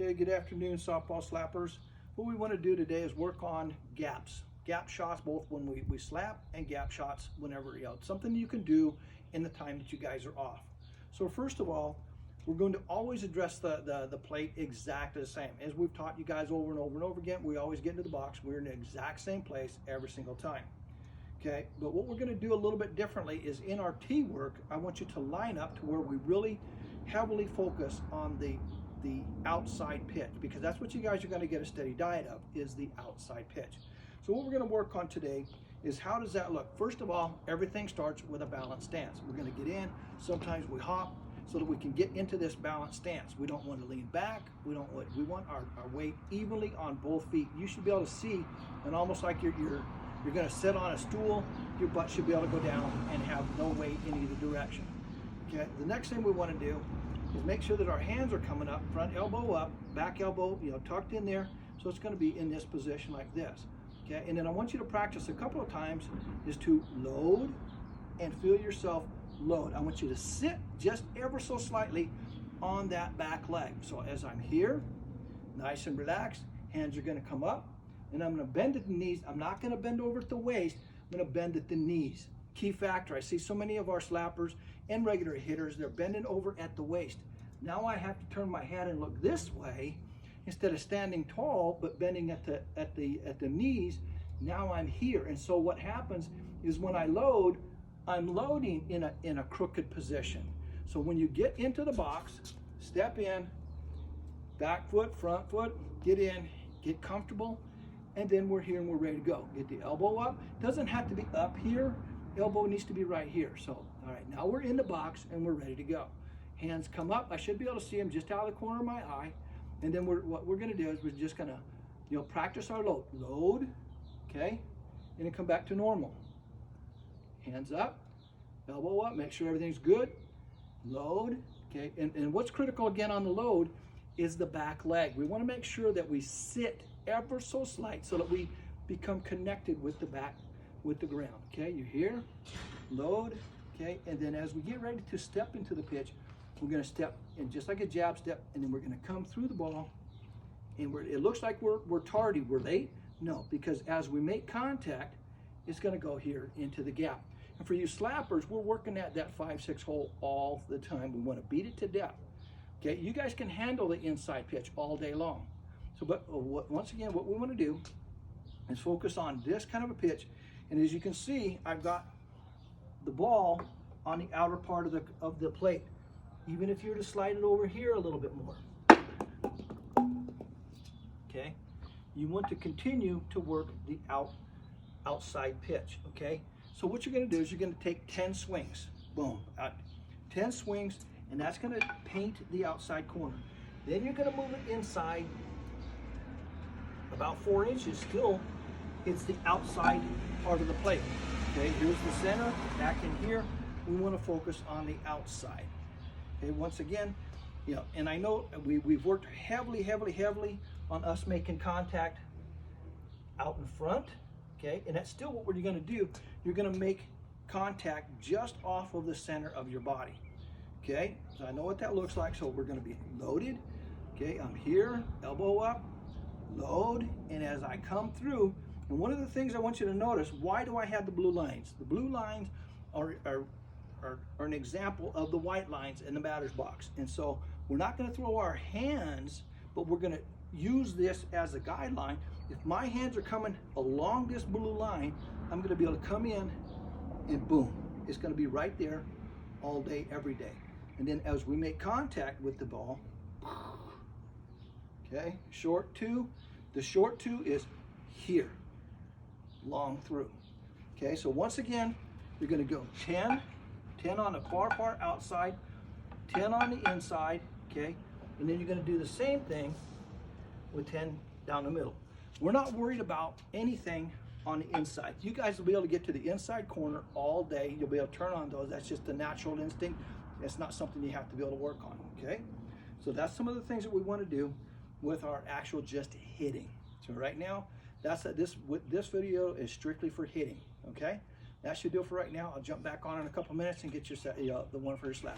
Okay, good afternoon, softball slappers. What we want to do today is work on gaps. Gap shots both when we slap and gap shots whenever, it's something you can do in the time that you guys are off. So first of all, we're going to always address the plate exactly the same. As we've taught you guys over and over and over again, we always get into the box. We're in the exact same place every single time. Okay, but what we're going to do a little bit differently is in our tee work, I want you to line up to where we really heavily focus on the outside pitch, because that's what you guys are going to get a steady diet of, is the outside pitch. So what we're going to work on today is how does that look? First of all, everything starts with a balanced stance. We're going to get in, sometimes we hop so that we can get into this balanced stance. We don't want to lean back, we want our weight evenly on both feet. You should be able to see, and almost like you're going to sit on a stool, your butt should be able to go down and have no weight in either direction. Okay, the next thing we want to do is make sure that our hands are coming up, front elbow up, back elbow, tucked in there. So it's going to be in this position like this. Okay, and then I want you to practice a couple of times is to load and feel yourself load. I want you to sit just ever so slightly on that back leg. So as I'm here, nice and relaxed, hands are going to come up, and I'm going to bend at the knees. I'm not going to bend over at the waist. I'm going to bend at the knees. Key factor, I see so many of our slappers and regular hitters, they're bending over at the waist. Now I have to turn my head and look this way instead of standing tall but bending at the knees. Now I'm here, and so what happens is when I load, I'm loading in a crooked position. So when you get into the box, step in, back foot, front foot, get in, get comfortable, and then we're here and we're ready to go. Get the elbow up. Doesn't have to be up here. Elbow needs to be right here. So, all right, now we're in the box and we're ready to go. Hands come up. I should be able to see them just out of the corner of my eye. And then what we're going to do is we're just going to, practice our load. Load, okay, and then come back to normal. Hands up, elbow up, make sure everything's good. Load, okay, and what's critical again on the load is the back leg. We want to make sure that we sit ever so slight so that we become connected with the back, with the ground. Okay, you're here, load, okay, and then as we get ready to step into the pitch, we're going to step in just like a jab step, and then we're going to come through the ball, and it looks like we're tardy, we're late. No, because as we make contact, it's going to go here into the gap. And for you slappers, we're working at that 5-6 hole all the time. We want to beat it to death. Okay, you guys can handle the inside pitch all day long. So, but once again, what we want to do is focus on this kind of a pitch. And as you can see, I've got the ball on the outer part of the plate. Even if you were to slide it over here a little bit more. Okay, you want to continue to work the outside pitch. Okay, so what you're going to do is you're going to take 10 swings. Boom, 10 swings, and that's going to paint the outside corner. Then you're going to move it inside about 4 inches. Still, it's the outside part of the plate. Okay, here's the center, back in here. We want to focus on the outside. Okay, once again, and I know we've worked heavily on us making contact out in front, okay, and that's still what we're going to do. You're going to make contact just off of the center of your body, okay? So I know what that looks like, so we're going to be loaded, okay? I'm here, elbow up, load, and as I come through, and one of the things I want you to notice, why do I have the blue lines? The blue lines are an example of the white lines in the batter's box. And so we're not going to throw our hands, but we're going to use this as a guideline. If my hands are coming along this blue line, I'm going to be able to come in and boom, it's going to be right there all day, every day. And then as we make contact with the ball, okay, short two, the short two is here, long through. Okay, so once again, you're going to go 10 on the far outside, 10 on the inside, okay? And then you're going to do the same thing with 10 down the middle. We're not worried about anything on the inside. You guys will be able to get to the inside corner all day. You'll be able to turn on those. That's just a natural instinct. It's not something you have to be able to work on, okay? So that's some of the things that we want to do with our actual just hitting. So right now, this video is strictly for hitting, okay? That should do it for right now. I'll jump back on in a couple minutes and get your the one for your slap.